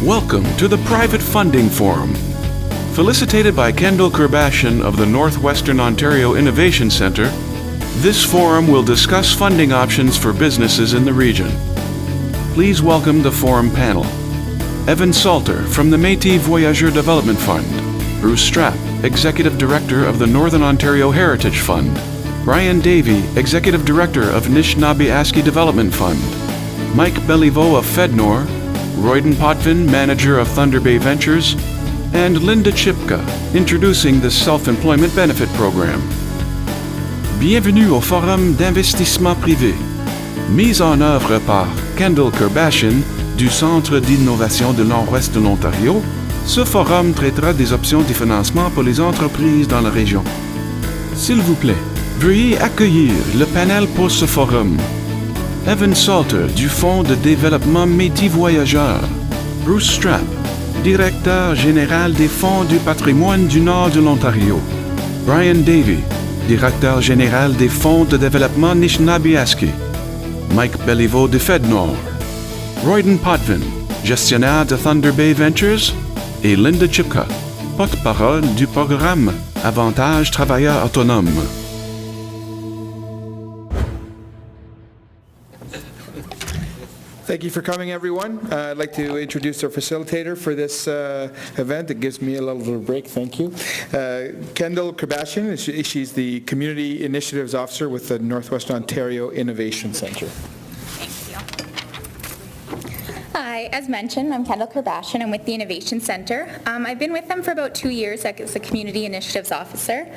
Welcome to the Private Funding Forum. Felicitated by Kendall Kerbashian of the Northwestern Ontario Innovation Centre, this forum will discuss funding options for businesses in the region. Please welcome the forum panel. Evan Salter from the Métis Voyageur Development Fund, Bruce Strapp, Executive Director of the Northern Ontario Heritage Fund, Brian Davey, Executive Director of Anishinaabe Development Fund, Mike Belliveau of FedNor, Royden Potvin, Manager of Thunder Bay Ventures, and Linda Chiupka, introducing the Self-Employment Benefit Program. Bienvenue au Forum d'investissement privé. Mise en œuvre par Kendall Kerbashian du Centre d'innovation de l'Ouest de l'Ontario, ce forum traitera des options de financement pour les entreprises dans la région. S'il vous plaît, veuillez accueillir le panel pour ce forum. Evan Salter du Fonds de développement Métis Voyageur, Bruce Strapp, Directeur général des Fonds du patrimoine du Nord de l'Ontario, Brian Davey, Directeur général des Fonds de développement Anishinaabe, Mike Belliveau de FedNor, Royden Potvin, gestionnaire de Thunder Bay Ventures, et Linda Chiupka, porte-parole du programme Avantage travailleurs autonomes. Thank you for coming, everyone. I'd like to introduce our facilitator for this event. It gives me a little break. Thank you. Kendall Kerbashian. She's the Community Initiatives Officer with the Northwestern Ontario Innovation Centre. Hi, as mentioned, I'm Kendall Kerbashian. I'm with the Innovation Centre. I've been with them for about 2 years as a Community Initiatives Officer.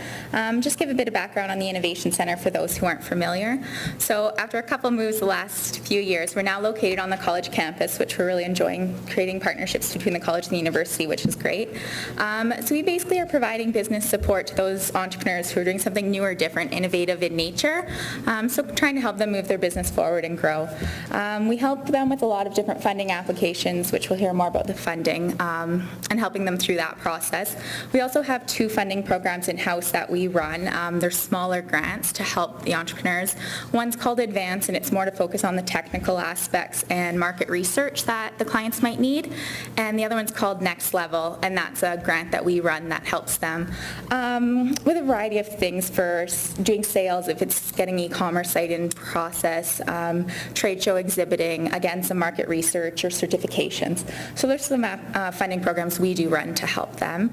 Just give a bit of background on the Innovation Centre for those who aren't familiar. So after a couple moves the last few years, we're now located on the college campus, which we're really enjoying, creating partnerships between the college and the university, which is great. So we basically are providing business support to those entrepreneurs who are doing something new or different, innovative in nature. So trying to help them move their business forward and grow. We help them with a lot of different funding applications, which we'll hear more about the funding, and helping them through that process. We also have 2 funding programs in-house that we run. They're smaller grants to help the entrepreneurs. One's called Advance, and it's more to focus on the technical aspects and market research that the clients might need. And the other one's called Next Level, and that's a grant that we run that helps them with a variety of things for doing sales, if it's getting e-commerce site in process, trade show exhibiting, again, some market research or certifications. So there's some funding programs we do run to help them.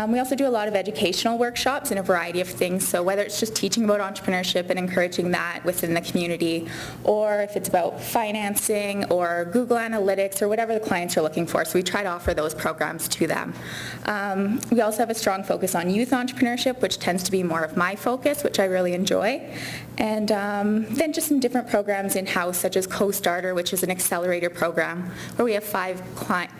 We also do a lot of educational workshops in a variety of things. So whether it's just teaching about entrepreneurship and encouraging that within the community, or if it's about financing or Google Analytics or whatever the clients are looking for. So we try to offer those programs to them. We also have a strong focus on youth entrepreneurship, which tends to be more of my focus, which I really enjoy. And then just some different programs in-house, such as Co-Starter, which is an accelerator program where we have 5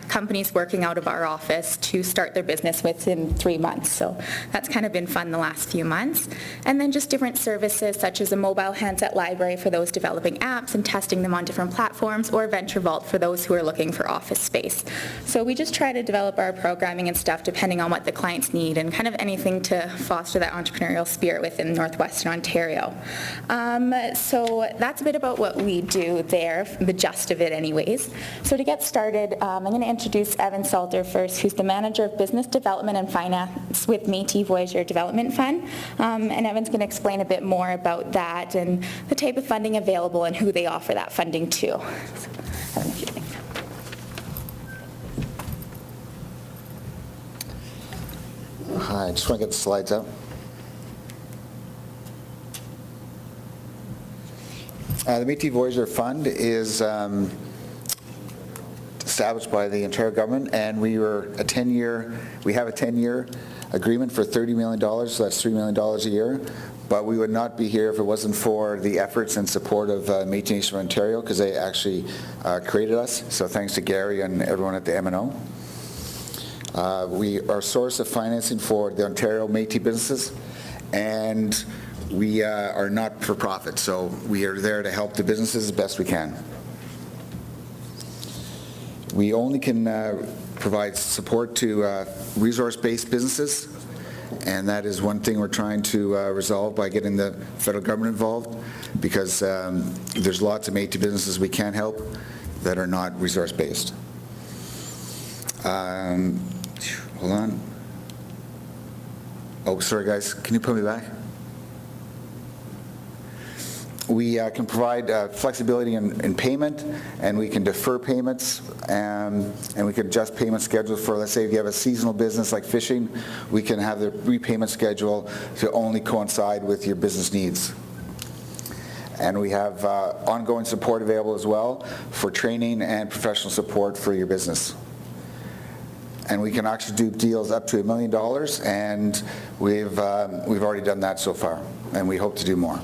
companies working out of our office to start their business within 3 months. So that's kind of been fun the last few months. And then just different services such as a mobile handset library for those developing apps and testing them on different platforms, or Venture Vault for those who are looking for office space. So we just try to develop our programming and stuff depending on what the clients need, and kind of anything to foster that entrepreneurial spirit within Northwestern Ontario. So that's a bit about what we do there, the gist of it anyways. So to get started, I'm going to introduce Evan Salter first, who's the Manager of Business Development and Finance with Métis Voyageur Development Fund. And Evan's going to explain a bit more about that and the type of funding available and who they offer that funding to. So, Evan, if you'd like. Hi, I just want to get the slides up. The Métis Voyageur Fund is established by the Ontario government, and we have a 10-year agreement for $30 million, so that's $3 million a year. But we would not be here if it wasn't for the efforts and support of Métis Nation of Ontario, because they actually created us. So thanks to Gary and everyone at the MNO. We are a source of financing for the Ontario Métis businesses, and we are not for profit, so we are there to help the businesses as best we can. We only can provide support to resource-based businesses, and that is one thing we're trying to resolve by getting the federal government involved, because there's lots of Métis businesses we can't help that are not resource-based. Hold on. Oh, sorry guys, can you put me back? We can provide flexibility in payment, and we can defer payments, and we can adjust payment schedules for, let's say, if you have a seasonal business like fishing, we can have the repayment schedule to only coincide with your business needs. And we have ongoing support available as well for training and professional support for your business. And we can actually do deals up to $1 million, and we've already done that so far, and we hope to do more.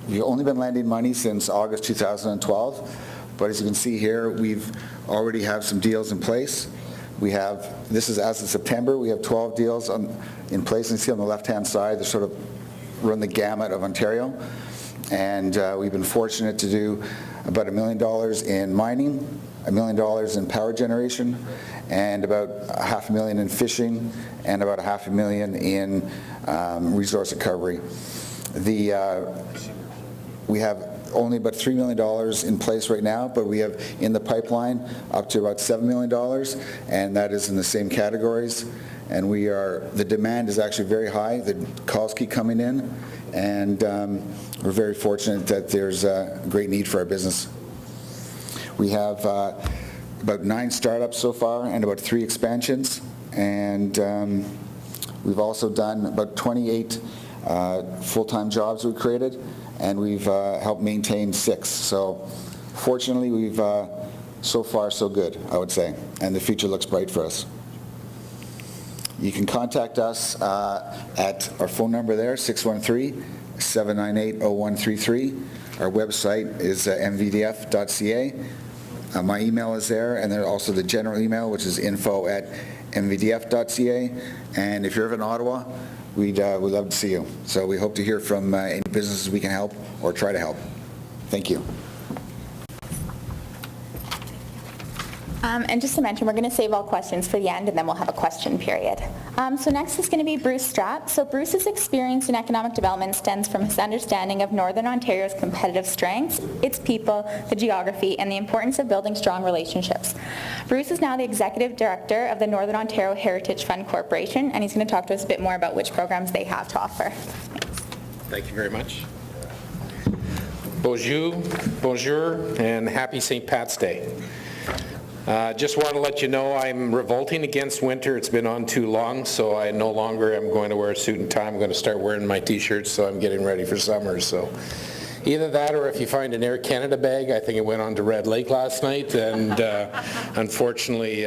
We've only been lending money since August 2012, but as you can see here, we've already have some deals in place. We have, this is as of September, we have 12 deals in place, and you see on the left-hand side, they sort of run the gamut of Ontario. And we've been fortunate to do about $1 million in mining, $1 million in power generation, and about $500,000 in fishing, and about $500,000 in resource recovery. We have only about $3 million in place right now, but we have in the pipeline up to about $7 million, and that is in the same categories. And the demand is actually very high. The calls keep coming in, and we're very fortunate that there's a great need for our business. We have about 9 startups so far and about 3 expansions, and we've also done about 28 full-time jobs we created, and we've helped maintain 6. So fortunately, we've so far so good, I would say, and the future looks bright for us. You can contact us at our phone number there, 613-798-0133. Our website is mvdf.ca. My email is there, and then also the general email, which is info@mvdf.ca. And if you're ever in Ottawa, we'd love to see you. So we hope to hear from any businesses we can help or try to help. Thank you. And just to mention, we're going to save all questions for the end, and then we'll have a question period. So next is going to be Bruce Strapp. So Bruce's experience in economic development stems from his understanding of Northern Ontario's competitive strengths, its people, the geography, and the importance of building strong relationships. Bruce is now the Executive Director of the Northern Ontario Heritage Fund Corporation, and he's going to talk to us a bit more about which programs they have to offer. Thanks. Thank you very much. Bonjour, and happy St. Pat's Day. Just want to let you know I'm revolting against winter. It's been on too long, so I no longer am going to wear a suit and tie. I'm going to start wearing my t-shirts, so I'm getting ready for summer. So either that, or if you find an Air Canada bag, I think it went on to Red Lake last night, and unfortunately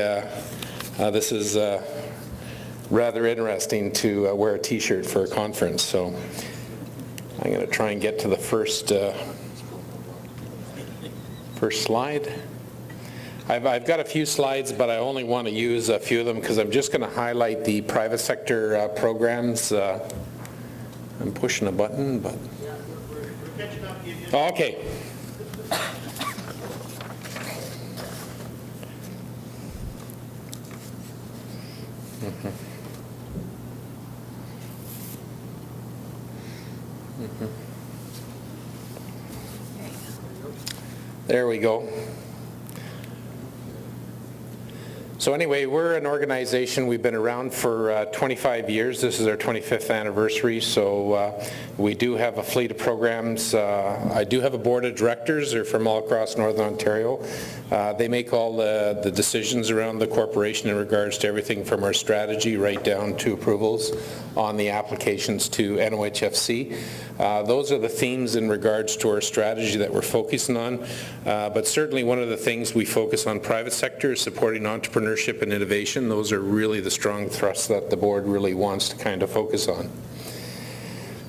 this is rather interesting to wear a t-shirt for a conference. So I'm going to try and get to the first slide. I've got a few slides, but I only want to use a few of them because I'm just going to highlight the private sector programs. I'm pushing a button, but... Oh, okay. There we go. So anyway, we're an organization, we've been around for 25 years. This is our 25th anniversary, so we do have a fleet of programs. I do have a board of directors. They're from all across Northern Ontario. They make all the decisions around the corporation in regards to everything from our strategy right down to approvals on the applications to NOHFC. Those are the themes in regards to our strategy that we're focusing on. But certainly one of the things we focus on private sector is supporting entrepreneurship and innovation. Those are really the strong thrusts that the board really wants to kind of focus on.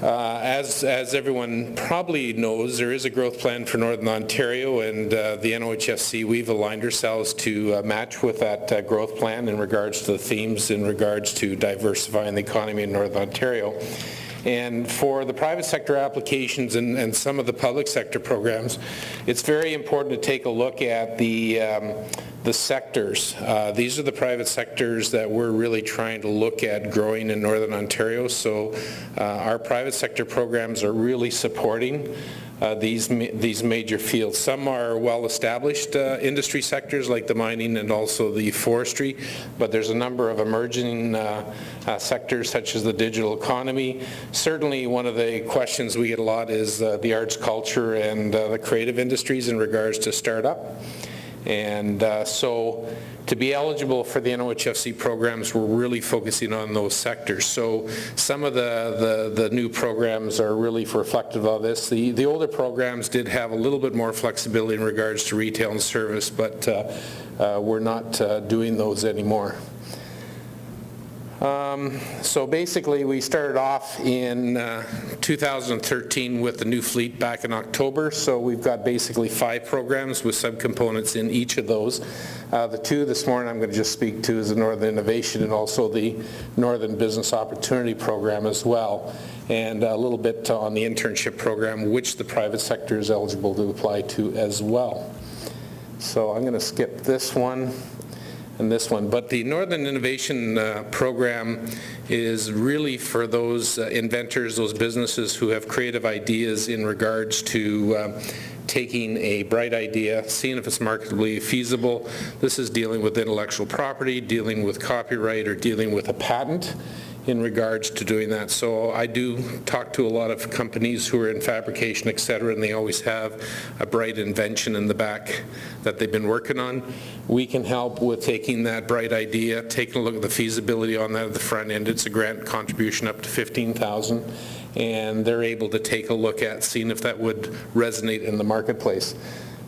As everyone probably knows, there is a growth plan for Northern Ontario, and the NOHFC, we've aligned ourselves to match with that growth plan in regards to the themes in regards to diversifying the economy in Northern Ontario. And for the private sector applications and some of the public sector programs, it's very important to take a look at the sectors. These are the private sectors that we're really trying to look at growing in Northern Ontario. So our private sector programs are really supporting these major fields. Some are well-established industry sectors like the mining and also the forestry, but there's a number of emerging sectors such as the digital economy. Certainly one of the questions we get a lot is the arts, culture, and the creative industries in regards to startup. And so to be eligible for the NOHFC programs, we're really focusing on those sectors. So some of the new programs are really reflective of this. The older programs did have a little bit more flexibility in regards to retail and service, but we're not doing those anymore. So basically we started off in 2013 with the new fleet back in October, so we've got basically 5 programs with subcomponents in each of those. The 2 this morning I'm going to just speak to is the Northern Innovation and also the Northern Business Opportunity Program as well, and a little bit on the internship program, which the private sector is eligible to apply to as well. So I'm going to skip this one and this one. But the Northern Innovation Program is really for those inventors, those businesses who have creative ideas in regards to taking a bright idea, seeing if it's marketably feasible. This is dealing with intellectual property, dealing with copyright, or dealing with a patent in regards to doing that. So I do talk to a lot of companies who are in fabrication, et cetera, and they always have a bright invention in the back that they've been working on. We can help with taking that bright idea, taking a look at the feasibility on that at the front end. It's a grant contribution up to $15,000, and they're able to take a look at seeing if that would resonate in the marketplace.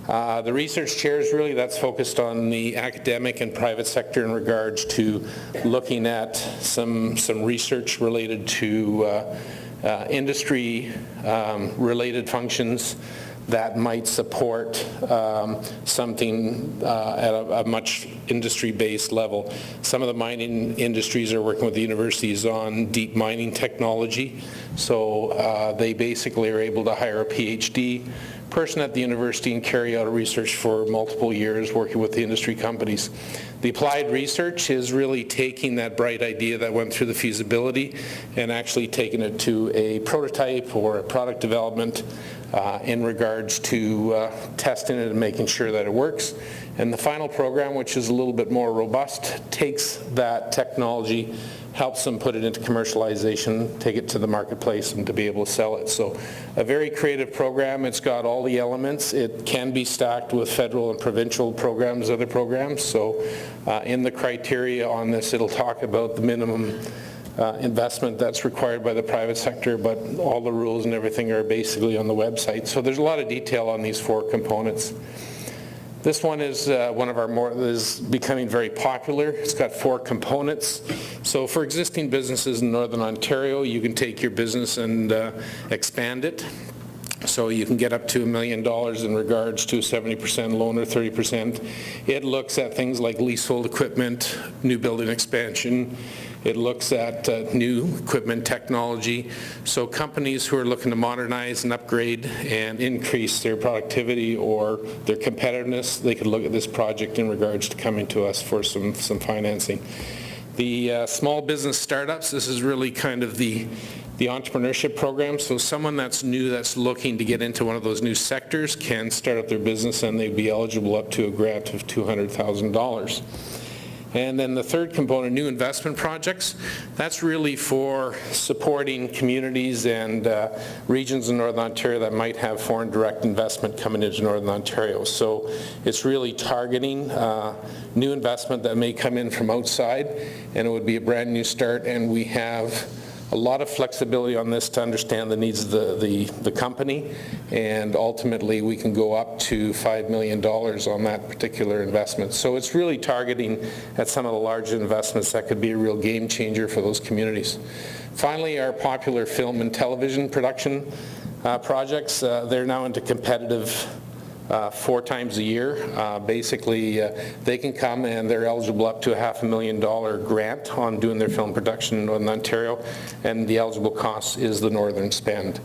The research chairs, really, that's focused on the academic and private sector in regards to looking at some research related to industry related functions that might support something at a much industry-based level. Some of the mining industries are working with the universities on deep mining technology, so they basically are able to hire a PhD person at the university and carry out research for multiple years working with the industry companies. The applied research is really taking that bright idea that went through the feasibility and actually taking it to a prototype or a product development in regards to testing it and making sure that it works. And the final program, which is a little bit more robust, takes that technology, helps them put it into commercialization, take it to the marketplace, and to be able to sell it. So a very creative program. It's got all the elements. It can be stacked with federal and provincial programs, other programs. So in the criteria on this, it'll talk about the minimum investment that's required by the private sector, but all the rules and everything are basically on the website. So there's a lot of detail on these 4 components. This one is one of our is becoming very popular. It's got 4 components. So for existing businesses in Northern Ontario, you can take your business and expand it. So you can get up to $1 million in regards to 70% loan or 30%. It looks at things like leasehold equipment, new building expansion. It looks at new equipment technology. So companies who are looking to modernize and upgrade and increase their productivity or their competitiveness, they could look at this project in regards to coming to us for some financing. The small business startups, this is really kind of the entrepreneurship program. So someone that's new, that's looking to get into one of those new sectors, can start up their business and they'd be eligible up to a grant of $200,000. And then the third component, new investment projects, that's really for supporting communities and regions in Northern Ontario that might have foreign direct investment coming into Northern Ontario. So it's really targeting new investment that may come in from outside, and it would be a brand new start, and we have a lot of flexibility on this to understand the needs of the company, and ultimately we can go up to $5 million on that particular investment. So it's really targeting at some of the larger investments that could be a real game changer for those communities. Finally, our popular film and television production projects, they're now into competitive 4 times a year. Basically, they can come and they're eligible up to a $500,000 grant on doing their film production in Northern Ontario, and the eligible cost is the Northern spend.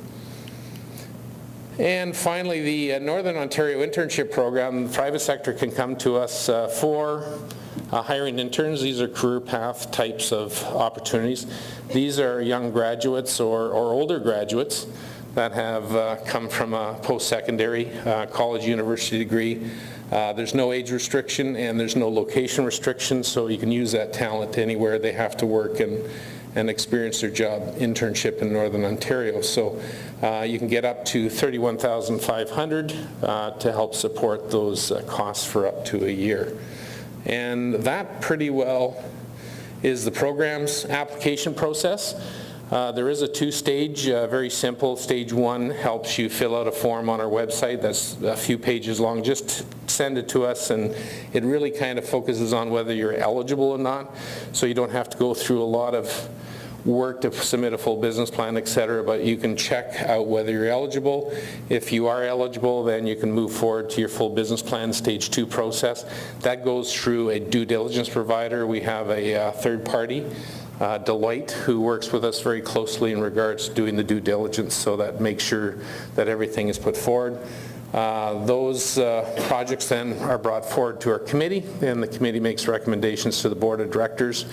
And finally, the Northern Ontario Internship Program, the private sector can come to us for hiring interns. These are career path types of opportunities. These are young graduates or older graduates that have come from a post-secondary college university degree. There's no age restriction and there's no location restriction, so you can use that talent anywhere they have to work and experience their job internship in Northern Ontario. So you can get up to $31,500 to help support those costs for up to a year. And that pretty well is the program's application process. There is a two-stage, very simple. Stage one helps you fill out a form on our website that's a few pages long. Just send it to us, and it really kind of focuses on whether you're eligible or not, so you don't have to go through a lot of work to submit a full business plan, etc., but you can check out whether you're eligible. If you are eligible, then you can move forward to your full business plan, stage 2 process. That goes through a due diligence provider. We have a third party, Deloitte, who works with us very closely in regards to doing the due diligence, so that makes sure that everything is put forward. Those projects then are brought forward to our committee, and the committee makes recommendations to the board of directors.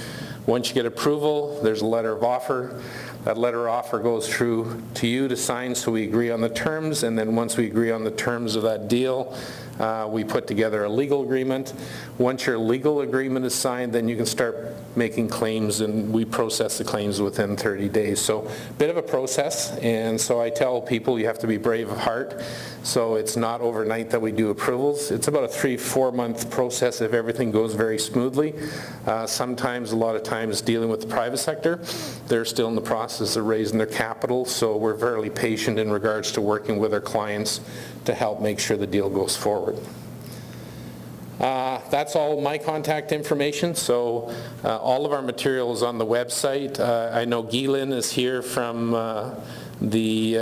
Once you get approval, there's a letter of offer. That letter of offer goes through to you to sign, so we agree on the terms, and then once we agree on the terms of that deal, we put together a legal agreement. Once your legal agreement is signed, then you can start making claims, and we process the claims within 30 days. So a bit of a process, and so I tell people you have to be brave of heart. So it's not overnight that we do approvals. It's about a 3-4 month process if everything goes very smoothly. Sometimes, a lot of times, dealing with the private sector, they're still in the process of raising their capital, so we're fairly patient in regards to working with our clients to help make sure the deal goes forward. That's all my contact information, so all of our material is on the website. I know Guylaine is here from the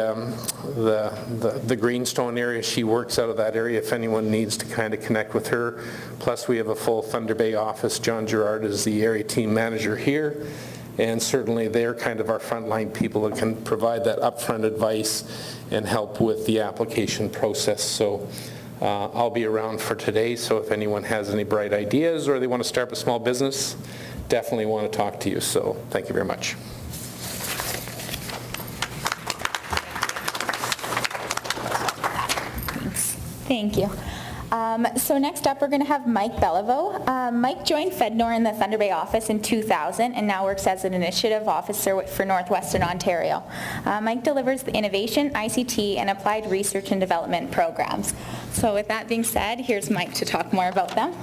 Greenstone area. She works out of that area if anyone needs to kind of connect with her. Plus we have a full Thunder Bay office. John Gerard is the area team manager here, and certainly they're kind of our frontline people that can provide that upfront advice and help with the application process. So I'll be around for today, so if anyone has any bright ideas or they want to start a small business, definitely want to talk to you. So thank you very much. Thank you. So next up, we're going to have Mike Belliveau. Mike joined FedNor in the Thunder Bay office in 2000 and now works as an initiative officer for Northwestern Ontario. Mike delivers the innovation, ICT, and applied research and development programs. So with that being said, here's Mike to talk more about them.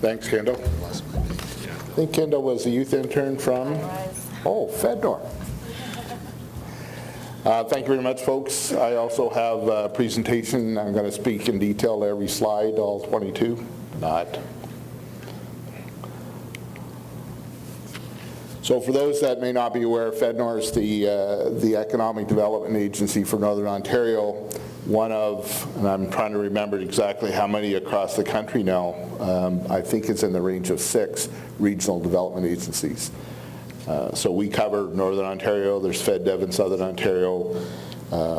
Thanks, Kendall. I think Kendall was a youth intern from FedNor. Thank you very much, folks. I also have a presentation. I'm going to speak in detail to every slide, all 22. Not. So for those that may not be aware, FedNor is the Economic Development Agency for Northern Ontario, one of, and I'm trying to remember exactly how many across the country now, I think it's in the range of 6 regional development agencies. So we cover Northern Ontario, there's FedDev in Southern Ontario,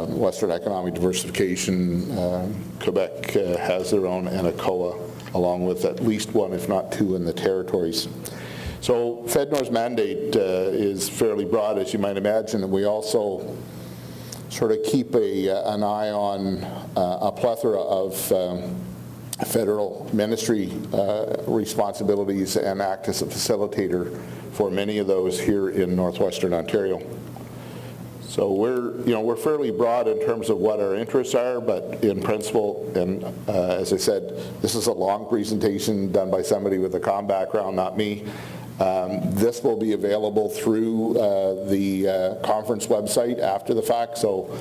Western Economic Diversification, Quebec has their own, and ACOA, along with at least 1, if not 2, in the territories. So FedNor's mandate is fairly broad, as you might imagine, and we also sort of keep an eye on a plethora of federal ministry responsibilities and act as a facilitator for many of those here in Northwestern Ontario. So we're fairly broad in terms of what our interests are, but in principle, and as I said, this is a long presentation done by somebody with a comm background, not me. This will be available through the conference website after the fact, so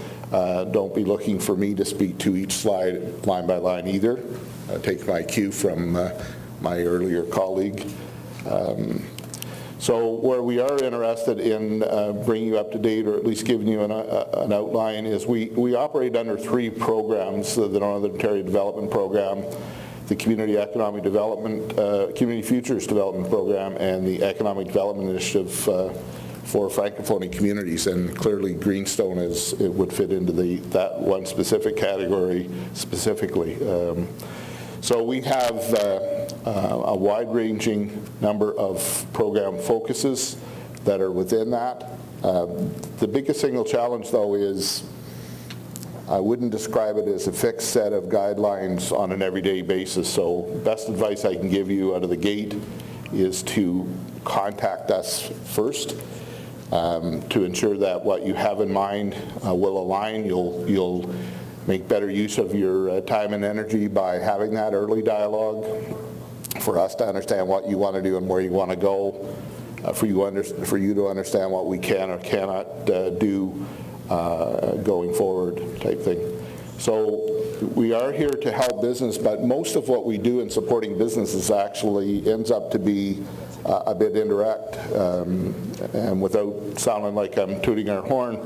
don't be looking for me to speak to each slide line by line either. Take my cue from my earlier colleague. So where we are interested in bringing you up to date, or at least giving you an outline, is we operate under 3 programs: the Northern Ontario Development Program, the Community Economic Development, Community Futures Development Program, and the Economic Development Initiative for Francophone communities. And clearly Greenstone it would fit into that one specific category specifically. So we have a wide-ranging number of program focuses that are within that. The biggest single challenge, though, is I wouldn't describe it as a fixed set of guidelines on an everyday basis. So best advice I can give you out of the gate is to contact us first to ensure that what you have in mind will align. You'll make better use of your time and energy by having that early dialogue for us to understand what you want to do and where you want to go, for you to understand what we can or cannot do going forward type thing. So we are here to help business, but most of what we do in supporting businesses actually ends up to be a bit indirect. And without sounding like I'm tooting our horn,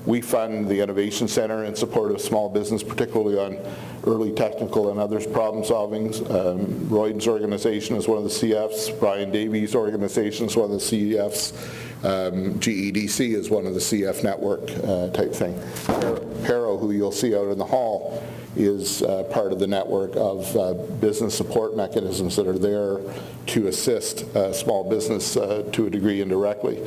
we fund the Innovation Center in support of small business, particularly on early technical and others problem solving. Royden's organization is one of the CFs. Brian Davey's organization is one of the CFs. GEDC is one of the CF network type thing. Pero, who you'll see out in the hall, is part of the network of business support mechanisms that are there to assist small business to a degree indirectly.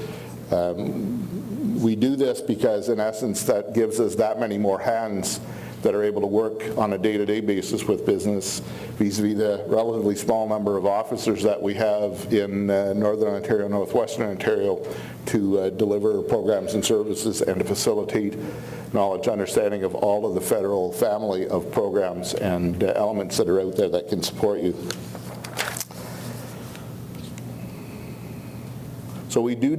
We do this because, in essence, that gives us that many more hands that are able to work on a day-to-day basis with business vis-a-vis the relatively small number of officers that we have in Northern Ontario, Northwestern Ontario to deliver programs and services and to facilitate knowledge understanding of all of the federal family of programs and elements that are out there that can support you. So we do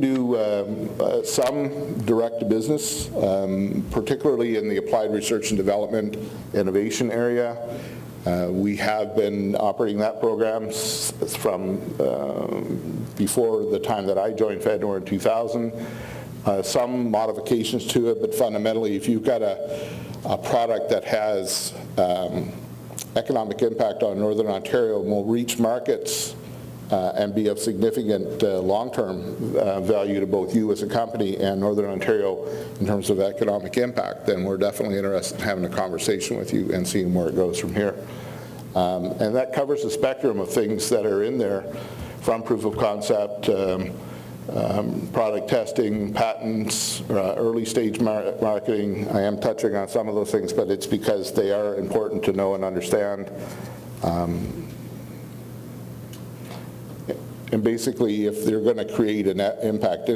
some direct-to-business, particularly in the applied research and development innovation area. We have been operating that program from before the time that I joined FedNor in 2000. Some modifications to it, but fundamentally, if you've got a product that has economic impact on Northern Ontario and will reach markets and be of significant long-term value to both you as a company and Northern Ontario in terms of economic impact, then we're definitely interested in having a conversation with you and seeing where it goes from here. And that covers the spectrum of things that are in there, from proof of concept, product testing, patents, early stage marketing. I am touching on some of those things, but it's because they are important to know and understand. And basically, if they're going to create an impact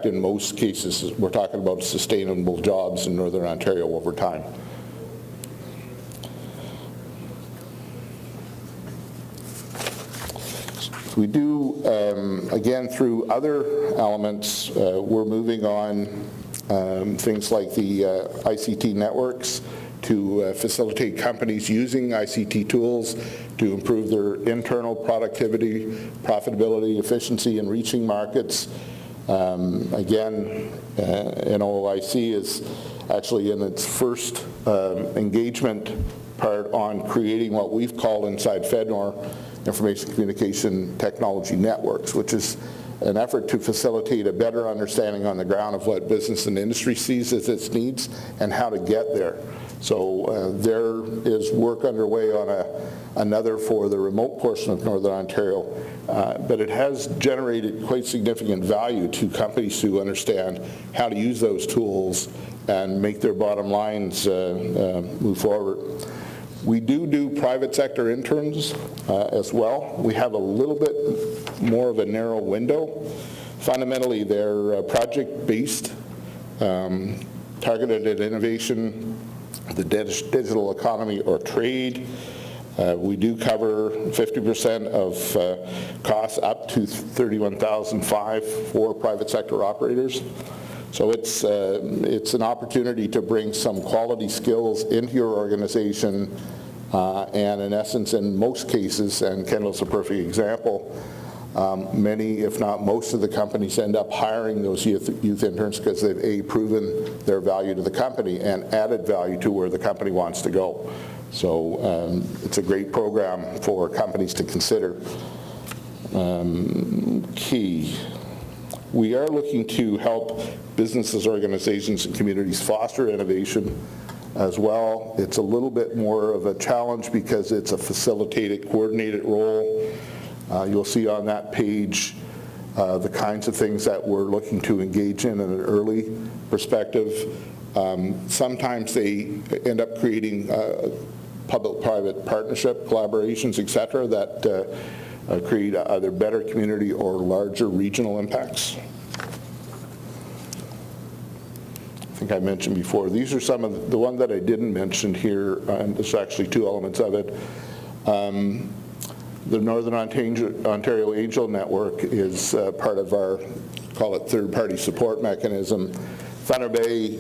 in most cases, we're talking about sustainable jobs in Northern Ontario over time. We do, again, through other elements, we're moving on things like the ICT networks to facilitate companies using ICT tools to improve their internal productivity, profitability, efficiency, and reaching markets. Again, NOIC is actually in its first engagement part on creating what we've called inside FedNor Information Communication Technology Networks, which is an effort to facilitate a better understanding on the ground of what business and industry sees as its needs and how to get there. So there is work underway on another for the remote portion of Northern Ontario, but it has generated quite significant value to companies who understand how to use those tools and make their bottom lines move forward. We do private sector interns as well. We have a little bit more of a narrow window. Fundamentally, they're project-based, targeted at innovation, the digital economy or trade. We do cover 50% of costs up to $31,500 for private sector operators. So it's an opportunity to bring some quality skills into your organization, and in essence, in most cases, and Kendall's a perfect example, many, if not most of the companies end up hiring those youth interns because they've proven their value to the company and added value to where the company wants to go. So it's a great program for companies to consider. Key. We are looking to help businesses, organizations, and communities foster innovation as well. It's a little bit more of a challenge because it's a facilitated, coordinated role. You'll see on that page the kinds of things that we're looking to engage in an early perspective. Sometimes they end up creating public-private partnership, collaborations, et cetera, that create either better community or larger regional impacts. I think I mentioned before, these are some of the one that I didn't mention here, and there's actually two elements of it. The Northern Ontario Angel Network is part of our, call it third-party support mechanism. Thunder Bay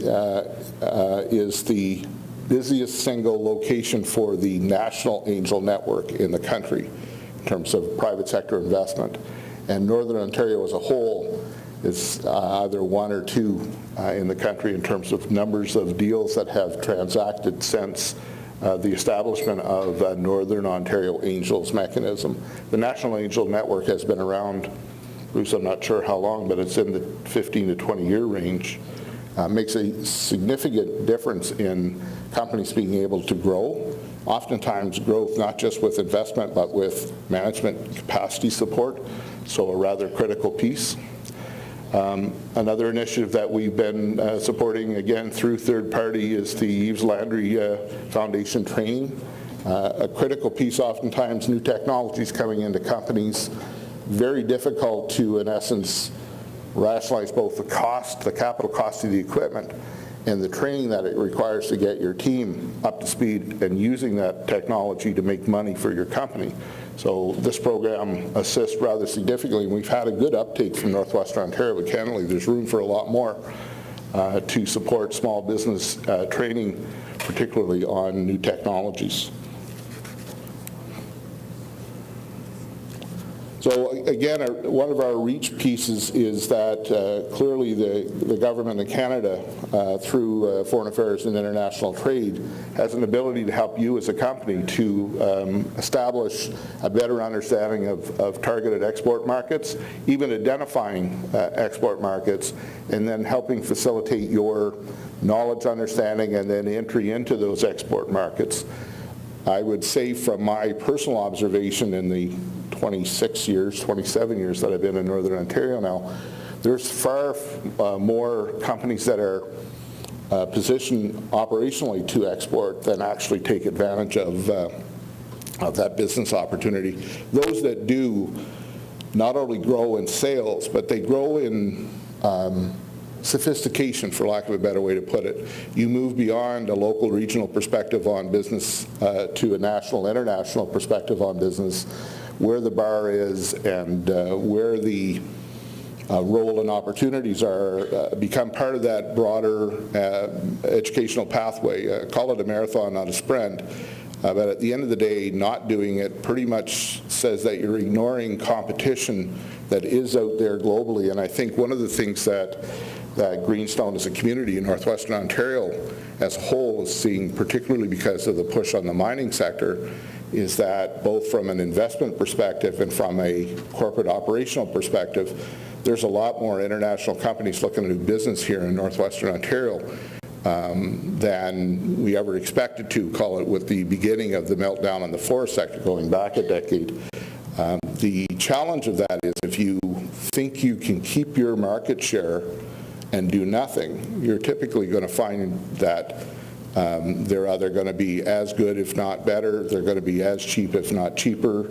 is the busiest single location for the national angel network in the country in terms of private sector investment. And Northern Ontario as a whole is either one or two in the country in terms of numbers of deals that have transacted since the establishment of Northern Ontario Angels mechanism. The National Angel Network has been around, Bruce, I'm not sure how long, but it's in the 15 to 20 year range. Makes a significant difference in companies being able to grow. Oftentimes growth not just with investment but with management capacity support, so a rather critical piece. Another initiative that we've been supporting, again, through third party is the Yves Landry Foundation training. A critical piece, oftentimes new technologies coming into companies, very difficult to, in essence, rationalize both the cost, the capital cost of the equipment, and the training that it requires to get your team up to speed and using that technology to make money for your company. So this program assists rather significantly, and we've had a good uptake from Northwestern Ontario, but candidly there's room for a lot more to support small business training, particularly on new technologies. So again, one of our reach pieces is that clearly the government of Canada, through Foreign Affairs and International Trade, has an ability to help you as a company to establish a better understanding of targeted export markets, even identifying export markets, and then helping facilitate your knowledge, understanding, and then entry into those export markets. I would say from my personal observation in the 26 years, 27 years that I've been in Northern Ontario now, there's far more companies that are positioned operationally to export than actually take advantage of that business opportunity. Those that do not only grow in sales, but they grow in sophistication, for lack of a better way to put it. You move beyond a local, regional perspective on business to a national, international perspective on business, where the bar is and where the role and opportunities are, become part of that broader educational pathway. Call it a marathon, not a sprint. But at the end of the day, not doing it pretty much says that you're ignoring competition that is out there globally. And I think one of the things that Greenstone as a community in Northwestern Ontario as a whole is seeing, particularly because of the push on the mining sector, is that both from an investment perspective and from a corporate operational perspective, there's a lot more international companies looking to do business here in Northwestern Ontario than we ever expected to, call it, with the beginning of the meltdown in the forest sector going back a decade. The challenge of that is if you think you can keep your market share and do nothing, you're typically going to find that they're either going to be as good, if not better, they're going to be as cheap, if not cheaper,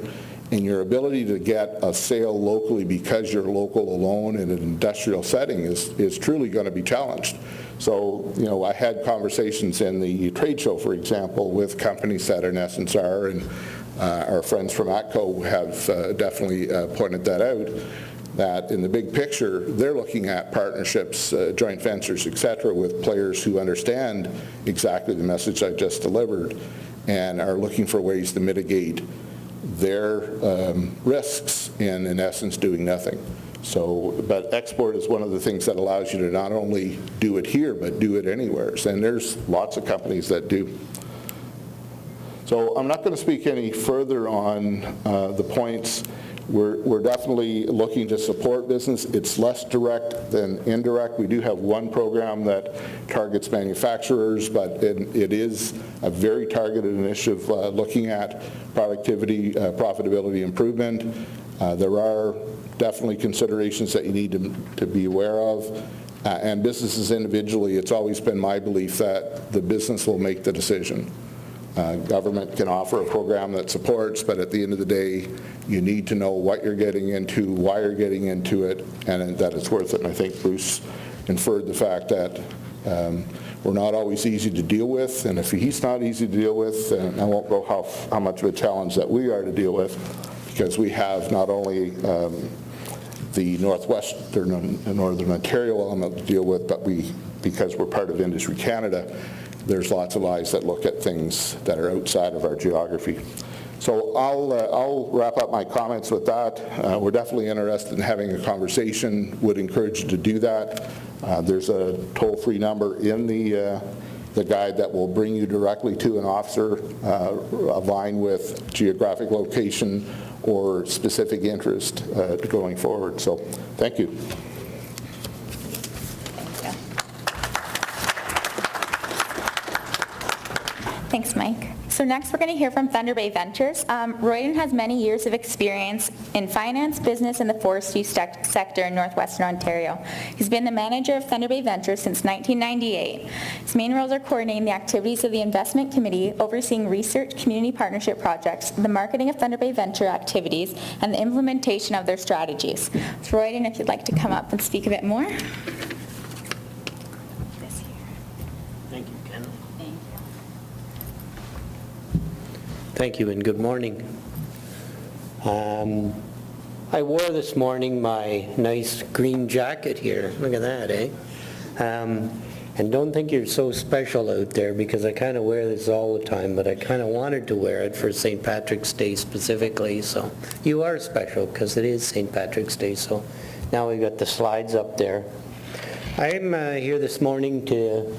and your ability to get a sale locally because you're local alone in an industrial setting is truly going to be challenged. So, you know, I had conversations in the trade show, for example, with companies that in essence are, and our friends from ATCO have definitely pointed that out, that in the big picture, they're looking at partnerships, joint ventures, et cetera, with players who understand exactly the message I just delivered and are looking for ways to mitigate their risks in essence, doing nothing. So, but export is one of the things that allows you to not only do it here, but do it anywhere. And there's lots of companies that do. So I'm not going to speak any further on the points. We're definitely looking to support business. It's less direct than indirect. We do have one program that targets manufacturers, but it is a very targeted initiative looking at productivity, profitability improvement. There are definitely considerations that you need to be aware of. And businesses individually, it's always been my belief that the business will make the decision. Government can offer a program that supports, but at the end of the day, you need to know what you're getting into, why you're getting into it, and that it's worth it. And I think Bruce inferred the fact that we're not always easy to deal with, and if he's not easy to deal with, then I won't go how much of a challenge that we are to deal with, because we have not only the Northwestern and Northern Ontario element to deal with, but because we're part of Industry Canada, there's lots of eyes that look at things that are outside of our geography. So I'll wrap up my comments with that. We're definitely interested in having a conversation, would encourage you to do that. There's a toll-free number in the guide that will bring you directly to an officer aligned with geographic location or specific interest going forward. So thank you. Thanks, Mike. So next we're going to hear from Thunder Bay Ventures. Royden has many years of experience in finance, business, and the forestry sector in Northwestern Ontario. He's been the manager of Thunder Bay Ventures since 1998. His main roles are coordinating the activities of the investment committee, overseeing research, community partnership projects, the marketing of Thunder Bay Venture activities, and the implementation of their strategies. So Royden, if you'd like to come up and speak a bit more. Thank you, Kendall. Thank you and good morning. I wore this morning my nice green jacket here. Look at that, eh? And don't think you're so special out there, because I kind of wear this all the time, but I kind of wanted to wear it for St. Patrick's Day specifically. So you are special because it is St. Patrick's Day. So now we've got the slides up there. I'm here this morning to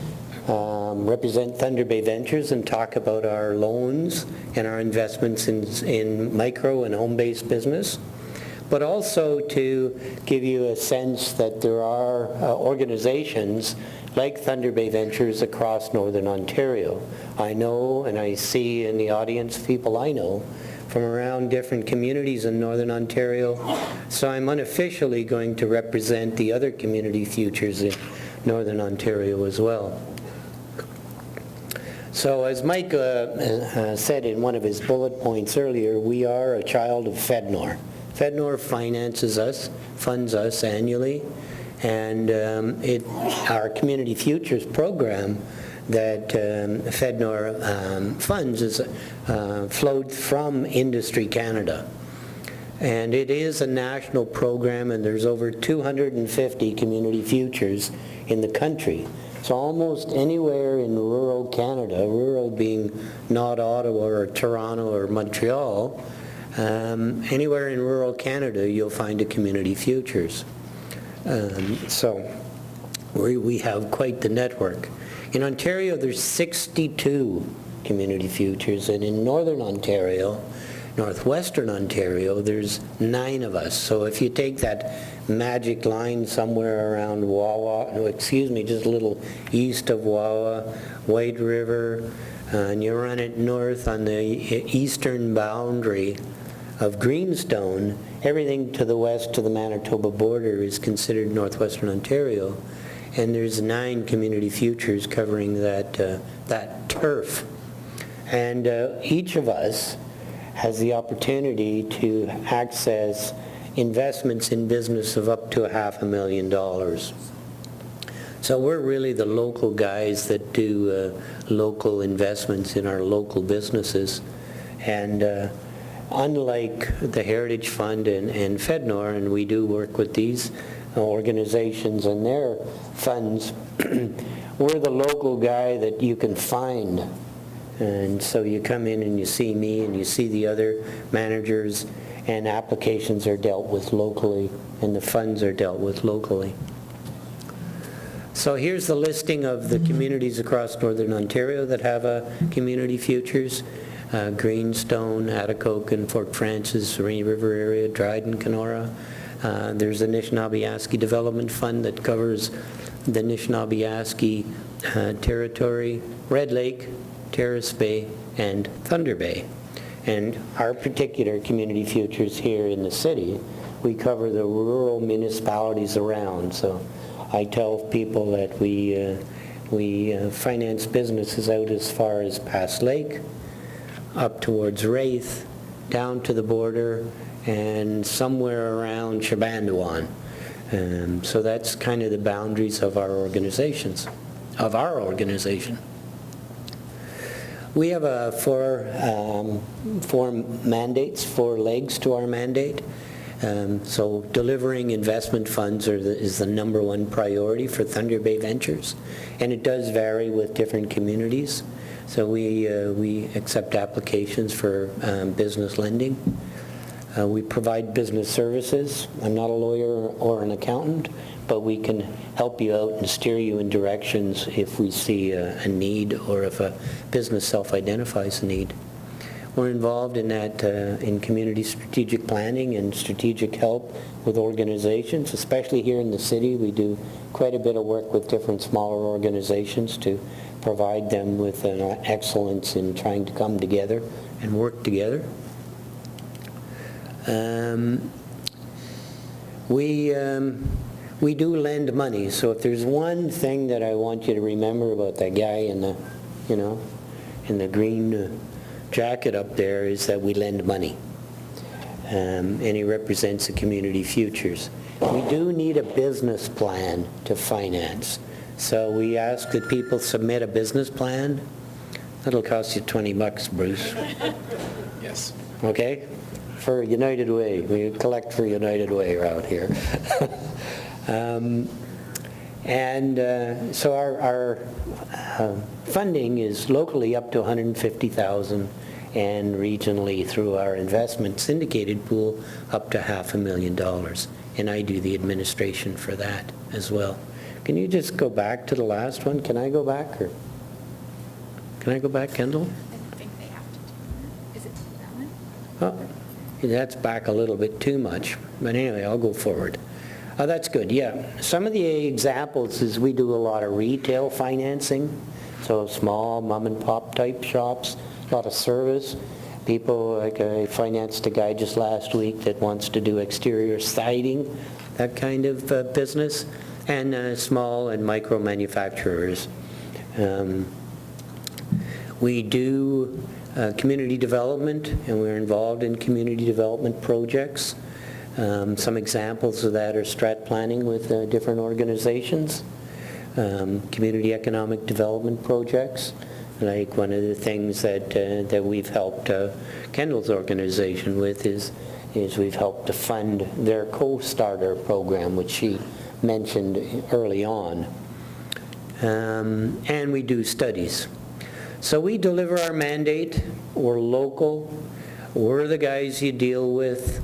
represent Thunder Bay Ventures and talk about our loans and our investments in micro and home-based business, but also to give you a sense that there are organizations like Thunder Bay Ventures across Northern Ontario. I know, and I see in the audience people I know from around different communities in Northern Ontario, so I'm unofficially going to represent the other community futures in Northern Ontario as well. So as Mike said in one of his bullet points earlier, we are a child of FedNor. FedNor finances us, funds us annually, and our Community Futures program that FedNor funds is flowed from Industry Canada. And it is a national program, and there's over 250 Community Futures in the country. So almost anywhere in rural Canada, rural being not Ottawa or Toronto or Montreal, anywhere in rural Canada you'll find a Community Futures. So we have quite the network. In Ontario there's 62 Community Futures, and in Northern Ontario, Northwestern Ontario, there's 9 of us. So if you take that magic line somewhere around just a little east of Wawa, White River, and you run it north on the eastern boundary of Greenstone, everything to the west to the Manitoba border is considered Northwestern Ontario, and there's 9 Community Futures covering that turf. And each of us has the opportunity to access investments in business of up to $500,000. So we're really the local guys that do local investments in our local businesses. And unlike the Heritage Fund and FedNor, and we do work with these organizations and their funds, we're the local guy that you can find. And so you come in and you see me and you see the other managers, and applications are dealt with locally and the funds are dealt with locally. So here's the listing of the communities across Northern Ontario that have a Community Futures. Greenstone, Atikokan, Fort Frances, Rainy River area, Dryden, Kenora. There's the Anishinaabe-Aski Development Fund that covers the Anishinaabe-Aski territory, Red Lake, Terrace Bay, and Thunder Bay. And our particular Community Futures here in the city, we cover the rural municipalities around. So I tell people that we finance businesses out as far as Pass Lake, up towards Wraith, down to the border, and somewhere around Shabandawan. So that's kind of the boundaries of our organizations, of our organization. We have four mandates, 4 legs to our mandate. So delivering investment funds is the #1 priority for Thunder Bay Ventures, and it does vary with different communities. So we accept applications for business lending. We provide business services. I'm not a lawyer or an accountant, but we can help you out and steer you in directions if we see a need or if a business self-identifies a need. We're involved in that in community strategic planning and strategic help with organizations, especially here in the city. We do quite a bit of work with different smaller organizations to provide them with an excellence in trying to come together and work together. We do lend money, so if there's one thing that I want you to remember about that guy in the, in the green jacket up there, is that we lend money. And he represents the community futures. We do need a business plan to finance. So we ask that people submit a business plan. That'll cost you $20, Bruce. Yes. Okay? For United Way. We collect for United Way around here. So our funding is locally up to $150,000 and regionally through our investment syndicated pool up to $500,000. And I do the administration for that as well. Can you just go back to the last one? Can I go back? Or can I go back, Kendall? I think they have to do. Is it that one? Oh, that's back a little bit too much. But anyway, I'll go forward. Oh, that's good, yeah. Some of the examples is we do a lot of retail financing, so small mom and pop type shops, a lot of service. People, like I financed a guy just last week that wants to do exterior siding, that kind of business, and small and micro manufacturers. We do community development, and we're involved in community development projects. Some examples of that are strat planning with different organizations, community economic development projects. Like one of the things that we've helped Kendall's organization with is we've helped to fund their co-starter program, which she mentioned early on. And we do studies. So we deliver our mandate. We're local. We're the guys you deal with.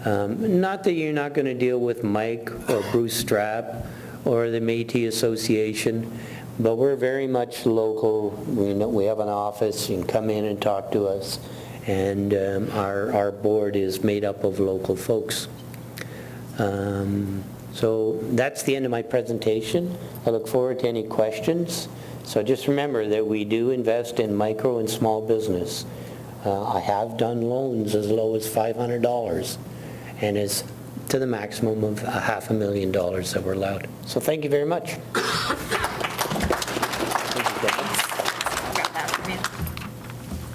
Not that you're not going to deal with Mike or Bruce Strapp or the Métis Association, but we're very much local. We have an office. You can come in and talk to us, and our board is made up of local folks. So that's the end of my presentation. I look forward to any questions. So just remember that we do invest in micro and small business. I have done loans as low as $500 and is to the maximum of $500,000 that we're allowed. So thank you very much.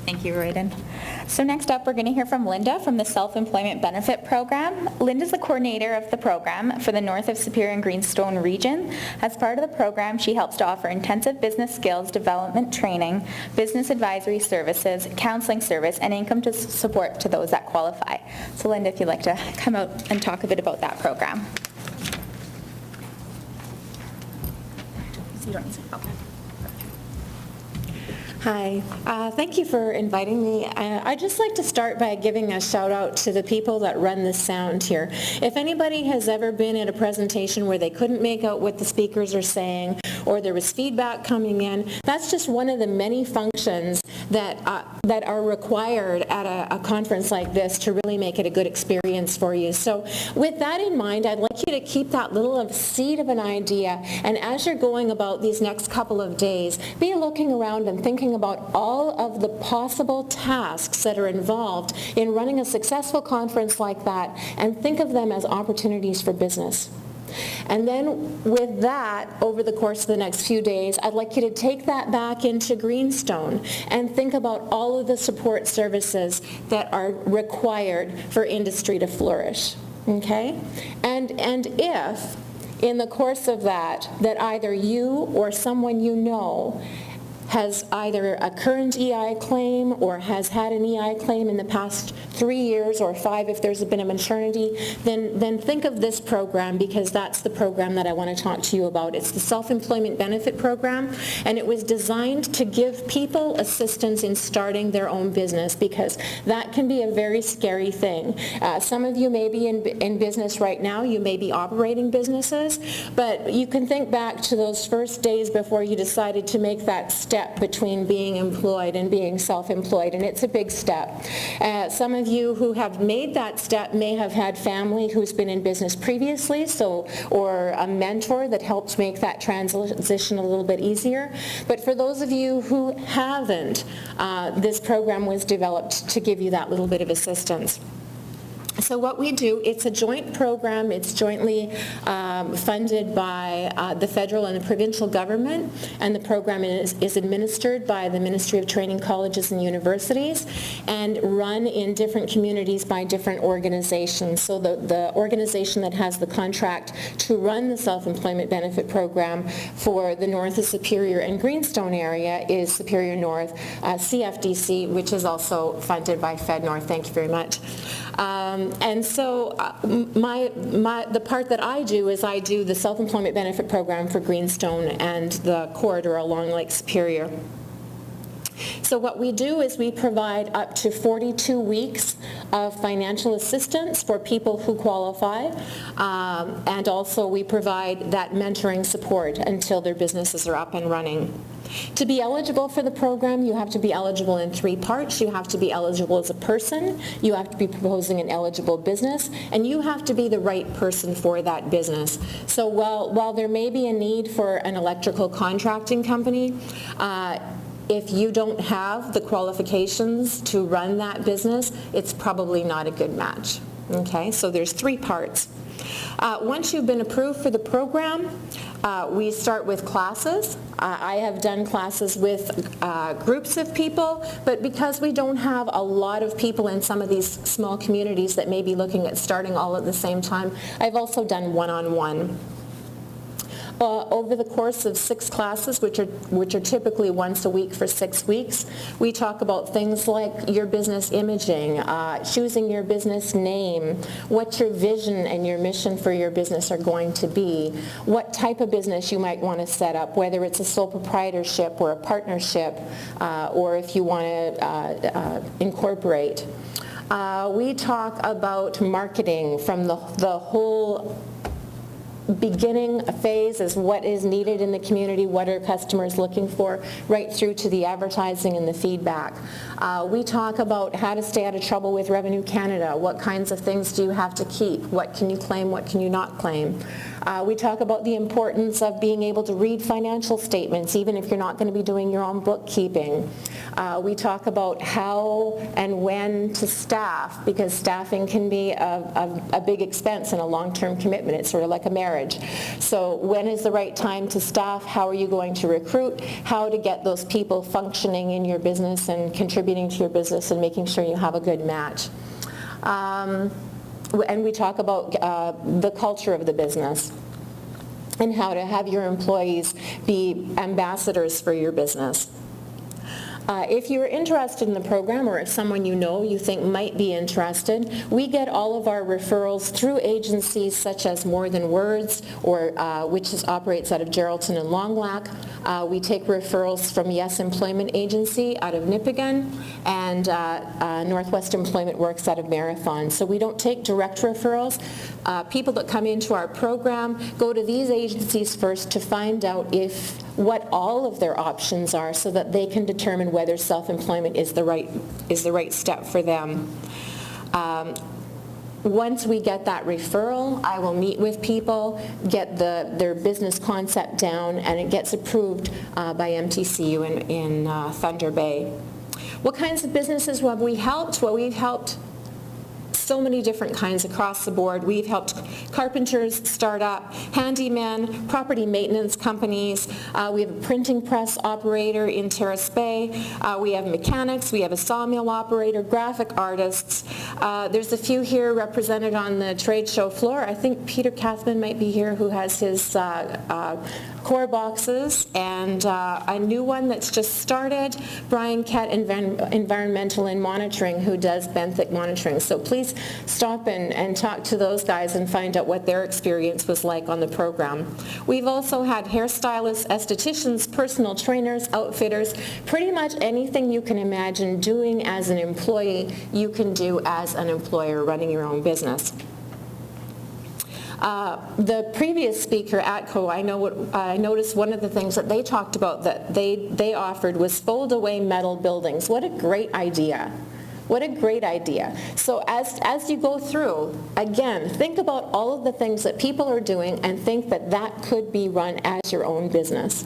Thank you, Royden. So next up, we're going to hear from Linda from the Self-Employment Benefit Program. Linda's the coordinator of the program for the North of Superior and Greenstone region. As part of the program, she helps to offer intensive business skills development training, business advisory services, counseling service, and income support to those that qualify. So Linda, if you'd like to come out and talk a bit about that program. You don't need to. Okay. Hi, thank you for inviting me. I'd just like to start by giving a shout out to the people that run the sound here. If anybody has ever been at a presentation where they couldn't make out what the speakers are saying, or there was feedback coming in, that's just one of the many functions that are required at a conference like this to really make it a good experience for you. So with that in mind, I'd like you to keep that little seed of an idea, and as you're going about these next couple of days, be looking around and thinking thinking about all of the possible tasks that are involved in running a successful conference like that, and think of them as opportunities for business. And then with that, over the course of the next few days, I'd like you to take that back into Greenstone and think about all of the support services that are required for industry to flourish, okay? And if, in the course of that either you or someone you know has either a current EI claim or has had an EI claim in the past 3 years or 5 if there's been a maternity, then think of this program, because that's the program that I want to talk to you about. It's the Self-Employment Benefit Program, and it was designed to give people assistance in starting their own business, because that can be a very scary thing. Some of you may be in business right now, you may be operating businesses, but you can think back to those first days before you decided to make that step between being employed and being self-employed, and it's a big step. Some of you who have made that step may have had family who's been in business previously, or a mentor that helped make that transition a little bit easier. But for those of you who haven't, this program was developed to give you that little bit of assistance. So what we do, it's a joint program. It's jointly funded by the federal and the provincial government, and the program is administered by the Ministry of Training, Colleges and Universities, and run in different communities by different organizations. So the organization that has the contract to run the Self-Employment Benefit Program for the North of Superior and Greenstone area is Superior North CFDC, which is also funded by FedNor. Thank you very much. And so the part that I do is I do the Self-Employment Benefit Program for Greenstone and the corridor along Lake Superior. So what we do is we provide up to 42 weeks of financial assistance for people who qualify, and also we provide that mentoring support until their businesses are up and running. To be eligible for the program, you have to be eligible in 3 parts. You have to be eligible as a person, you have to be proposing an eligible business, and you have to be the right person for that business. So while there may be a need for an electrical contracting company, if you don't have the qualifications to run that business, it's probably not a good match. Okay, so there's 3 parts. Once you've been approved for the program, we start with classes. I have done classes with groups of people, but because we don't have a lot of people in some of these small communities that may be looking at starting all at the same time, I've also done one-on-one. Over the course of 6 classes, which are typically once a week for 6 weeks, we talk about things like your business imaging, choosing your business name, what your vision and your mission for your business are going to be, what type of business you might want to set up, whether it's a sole proprietorship or a partnership, or if you want to incorporate. We talk about marketing from the whole beginning phase is what is needed in the community, what are customers looking for, right through to the advertising and the feedback. We talk about how to stay out of trouble with Revenue Canada, what kinds of things do you have to keep, what can you claim, what can you not claim. We talk about the importance of being able to read financial statements, even if you're not going to be doing your own bookkeeping. We talk about how and when to staff, because staffing can be a big expense and a long-term commitment. It's sort of like a marriage. So when is the right time to staff? How are you going to recruit? How to get those people functioning in your business and contributing to your business and making sure you have a good match. And we talk about the culture of the business and how to have your employees be ambassadors for your business. If you're interested in the program, or if someone you know you think might be interested, we get all of our referrals through agencies such as More Than Words, or which operates out of Geraldton and Long Lac. We take referrals from Yes Employment Agency out of Nipigon, and Northwest Employment Works out of Marathon. So we don't take direct referrals. People that come into our program go to these agencies first to find out what all of their options are, so that they can determine whether self-employment is the right step for them. Once we get that referral, I will meet with people, get their business concept down, and it gets approved by MTCU in Thunder Bay. What kinds of businesses have we helped? Well, we've helped so many different kinds across the board. We've helped carpenters start up, handymen, property maintenance companies. We have a printing press operator in Terrace Bay. We have mechanics. We have a sawmill operator, graphic artists. There's a few here represented on the trade show floor. I think Peter Kathman might be here, who has his core boxes, and a new one that's just started, Brian Kett, Environmental and Monitoring, who does benthic monitoring. So please stop and talk to those guys and find out what their experience was like on the program. We've also had hairstylists, estheticians, personal trainers, outfitters, pretty much anything you can imagine doing as an employee, you can do as an employer running your own business. The previous speaker, ATCO, I noticed one of the things that they talked about that they offered was fold-away metal buildings. What a great idea. What a great idea. So as you go through, again, think about all of the things that people are doing and think that that could be run as your own business.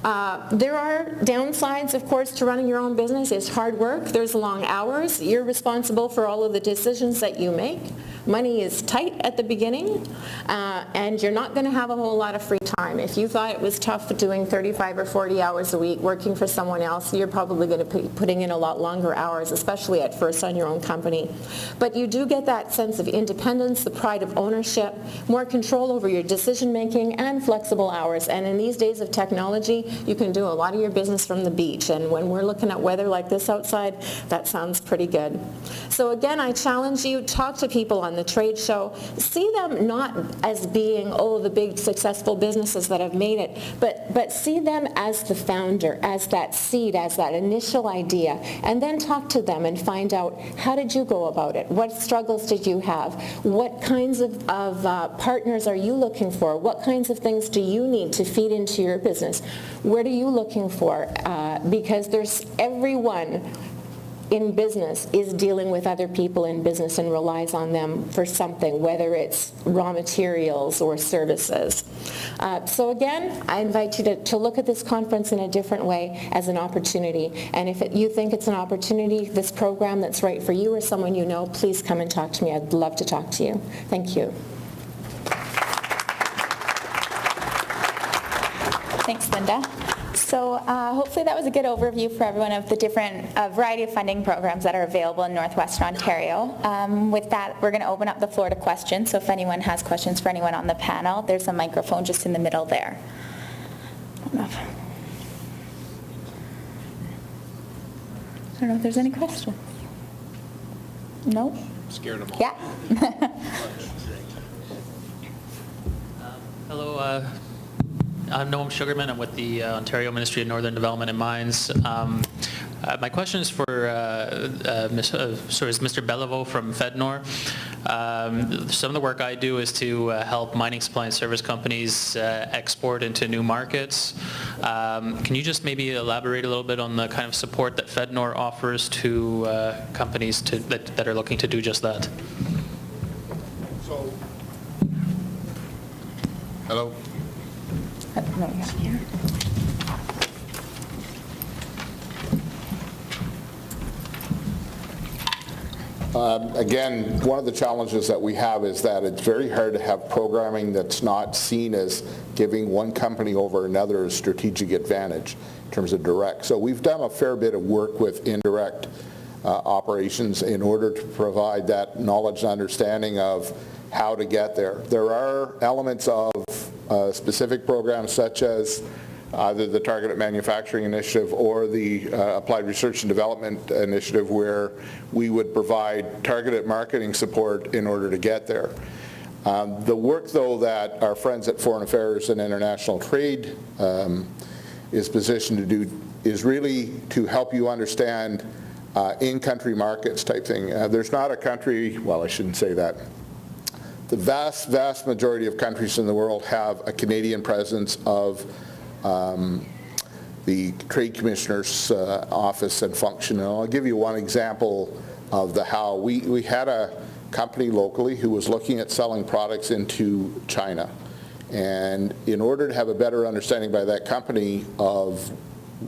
There are downsides, of course, to running your own business. It's hard work. There's long hours. You're responsible for all of the decisions that you make. Money is tight at the beginning, and you're not going to have a whole lot of free time. If you thought it was tough doing 35 or 40 hours a week working for someone else, you're probably going to be putting in a lot longer hours, especially at first on your own company. But you do get that sense of independence, the pride of ownership, more control over your decision making, and flexible hours. And in these days of technology, you can do a lot of your business from the beach. And when we're looking at weather like this outside, that sounds pretty good. So again, I challenge you, talk to people on the trade show. See them not as being, oh, the big successful businesses that have made it, but see them as the founder, as that seed, as that initial idea, and then talk to them and find out, how did you go about it? What struggles did you have? What kinds of partners are you looking for? What kinds of things do you need to feed into your business? What are you looking for? Because there's everyone in business is dealing with other people in business and relies on them for something, whether it's raw materials or services. So again, I invite you to look at this conference in a different way, as an opportunity. And if you think it's an opportunity, this program that's right for you or someone you know, please come and talk to me. I'd love to talk to you. Thank you. Thanks, Linda. So hopefully that was a good overview for everyone of the different variety of funding programs that are available in Northwestern Ontario. With that, we're going to open up the floor to questions. So if anyone has questions for anyone on the panel, there's a microphone just in the middle there. I don't know if there's any questions. No? Scared them all. Yeah. Hello, I'm Noam Sugarman. I'm with the Ontario Ministry of Northern Development and Mines. My question is for Mr. Belliveau from FedNor. Some of the work I do is to help mining supply and service companies export into new markets. Can you just maybe elaborate a little bit on the kind of support that FedNor offers to companies that are looking to do just that? So, hello? No, yeah, here. Again, one of the challenges that we have is that it's very hard to have programming that's not seen as giving one company over another a strategic advantage in terms of direct. So we've done a fair bit of work with indirect operations in order to provide that knowledge and understanding of how to get there. There are elements of specific programs such as either the Targeted Manufacturing Initiative or the Applied Research and Development Initiative, where we would provide targeted marketing support in order to get there. The work, though, that our friends at Foreign Affairs and International Trade is positioned to do is really to help you understand in-country markets type thing. There's not a country, well, I shouldn't say that. The vast, vast majority of countries in the world have a Canadian presence of the Trade Commissioner's office and function. And I'll give you one example of the how. We had a company locally who was looking at selling products into China. And in order to have a better understanding by that company of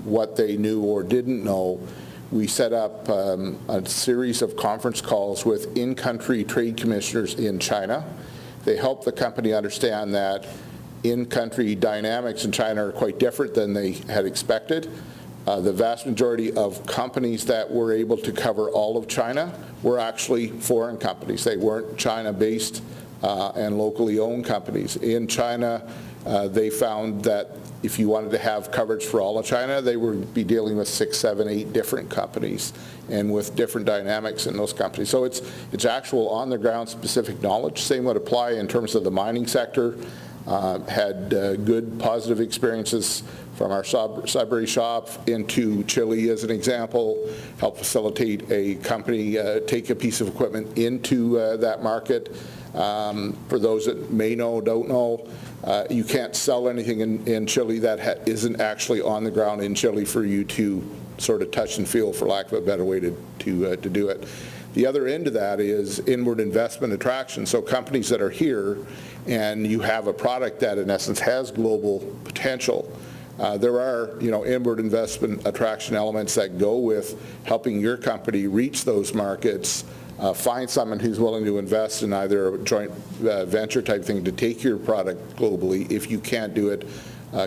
what they knew or didn't know, we set up a series of conference calls with in-country trade commissioners in China. They helped the company understand that in-country dynamics in China are quite different than they had expected. The vast majority of companies that were able to cover all of China were actually foreign companies. They weren't China-based and locally owned companies. In China, they found that if you wanted to have coverage for all of China, they would be dealing with 6, 7, 8 different companies and with different dynamics in those companies. So it's actual on-the-ground specific knowledge. Same would apply in terms of the mining sector. Had good positive experiences from our Sudbury shop into Chile as an example, helped facilitate a company take a piece of equipment into that market. For those that may know, don't know, you can't sell anything in Chile that isn't actually on the ground in Chile for you to sort of touch and feel, for lack of a better way to do it. The other end of that is inward investment attraction. So companies that are here and you have a product that in essence has global potential, there are, inward investment attraction elements that go with helping your company reach those markets, find someone who's willing to invest in either a joint venture type thing to take your product globally if you can't do it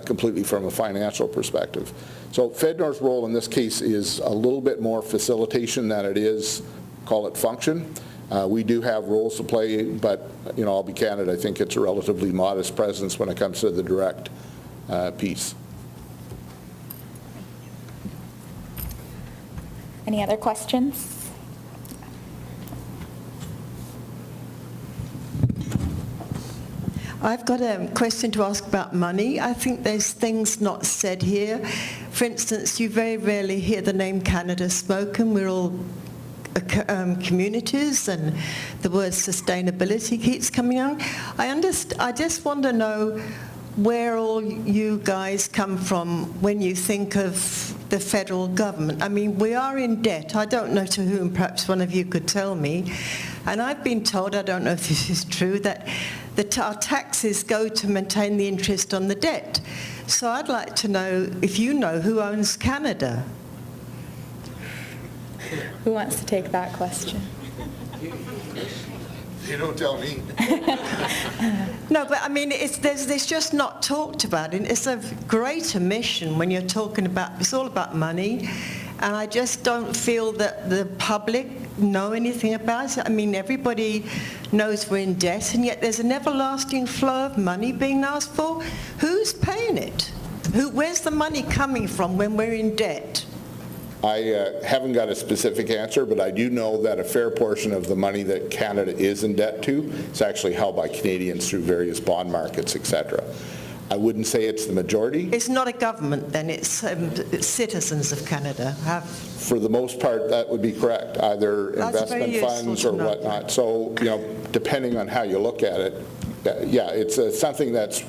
completely from a financial perspective. So FedNor's role in this case is a little bit more facilitation than it is, call it function. We do have roles to play, but I'll be candid, I think it's a relatively modest presence when it comes to the direct piece. Any other questions? I've got a question to ask about money. I think there's things not said here. For instance, you very rarely hear the name Canada spoken. We're all communities, and the word sustainability keeps coming out. I just want to know where all you guys come from when you think of the federal government. I mean, we are in debt. I don't know to whom, perhaps one of you could tell me. And I've been told, I don't know if this is true, that our taxes go to maintain the interest on the debt. So I'd like to know if you know who owns Canada. Who wants to take that question? You don't tell me. No, but I mean, there's just not talked about. And it's a great omission when you're talking about, it's all about money. And I just don't feel that the public know anything about it. I mean, everybody knows we're in debt, and yet there's an everlasting flow of money being asked for. Who's paying it? Where's the money coming from when we're in debt? I haven't got a specific answer, but I do know that a fair portion of the money that Canada is in debt to is actually held by Canadians through various bond markets, etc. I wouldn't say it's the majority. It's not a government then, it's citizens of Canada. For the most part, that would be correct, either investment funds or whatnot. So, depending on how you look at it, yeah, it's something that's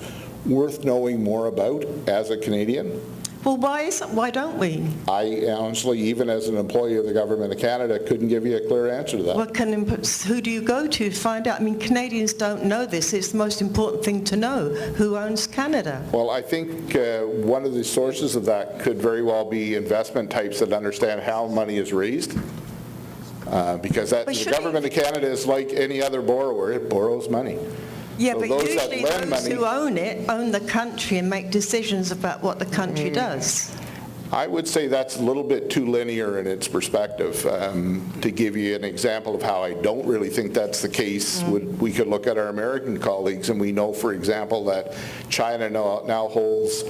worth knowing more about as a Canadian. Well, why don't we? I honestly, even as an employee of the Government of Canada, couldn't give you a clear answer to that. Well, who do you go to find out? I mean, Canadians don't know this. It's the most important thing to know. Who owns Canada? Well, I think one of the sources of that could very well be investment types that understand how money is raised. Because the Government of Canada is like any other borrower. It borrows money. Yeah, so but usually those who own it own the country and make decisions about what the country does. I would say that's a little bit too linear in its perspective. To give you an example of how I don't really think that's the case, we could look at our American colleagues, and we know, for example, that China now holds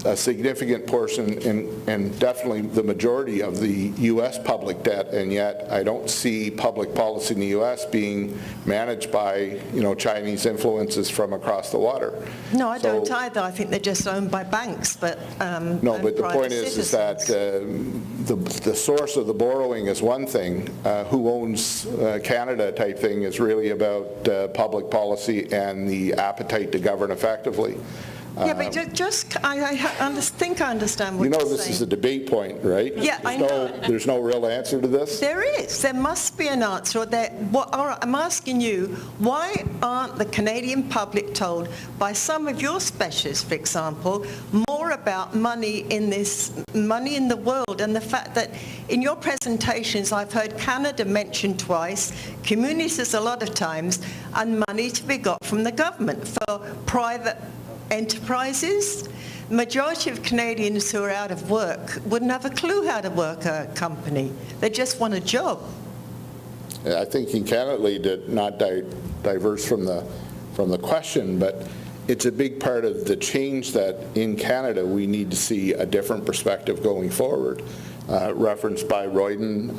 a significant portion and definitely the majority of the U.S. public debt, and yet I don't see public policy in the U.S. being managed by, Chinese influences from across the water. No, I don't either. I think they're just owned by banks, but no, but the point is that the source of the borrowing is one thing. Who owns Canada type thing is really about public policy and the appetite to govern effectively. Yeah, but think I understand what You know you're this saying. is a debate point, right? Yeah, I know. There's no real answer to this? There is. There must be an answer. All right, I'm asking you, why aren't the Canadian public told by some of your specialists, for example, more about money in the world, and the fact that in your presentations I've heard Canada mentioned twice, communities a lot of times, and money to be got from the government for private enterprises. Majority of Canadians who are out of work wouldn't have a clue how to work a company. They just want a job. I think in Canada, not diverse from the question, but it's a big part of the change that in Canada we need to see a different perspective going forward. Referenced by Royden,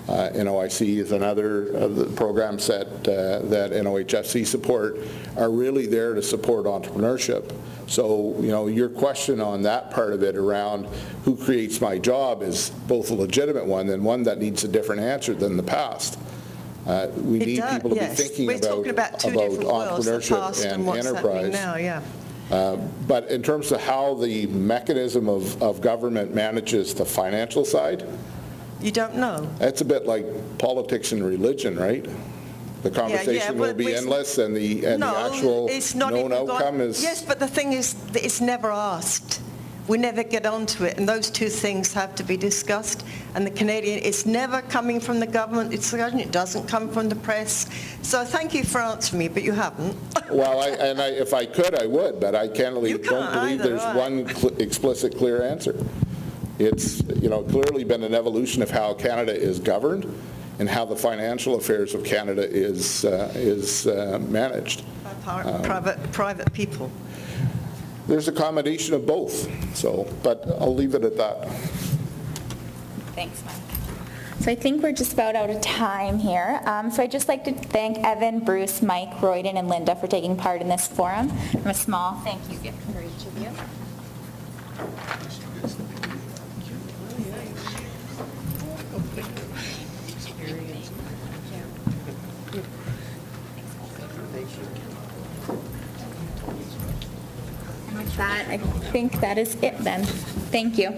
NOIC is another of the programs that NOHFC support are really there to support entrepreneurship. So, your question on that part of it around who creates my job is both a legitimate one and one that needs a different answer than the past. We need people to be thinking about entrepreneurship and enterprise. Now, yeah. But in terms of how the mechanism of government manages the financial side, You don't know? that's a bit like politics and religion, right? The conversation will be endless, and the actual known outcome is... Yes, but the thing is, that it's never asked. We never get onto it, and those two things have to be discussed. And the Canadian, it's never coming from the government, it doesn't come from the press. So thank you for answering me, but you haven't. Well, if I could, I would, but I don't believe there's one explicit, clear answer. It's clearly been an evolution of how Canada is governed and how the financial affairs of Canada is managed. By private people. There's a combination of both, but I'll leave it at that. Thanks, Mike. So I think we're just about out of time here. So I'd just like to thank Evan, Bruce, Mike, Royden, and Linda for taking part in this forum. And a small thank you gift for each of you. And with that, I think that is it then. Thank you.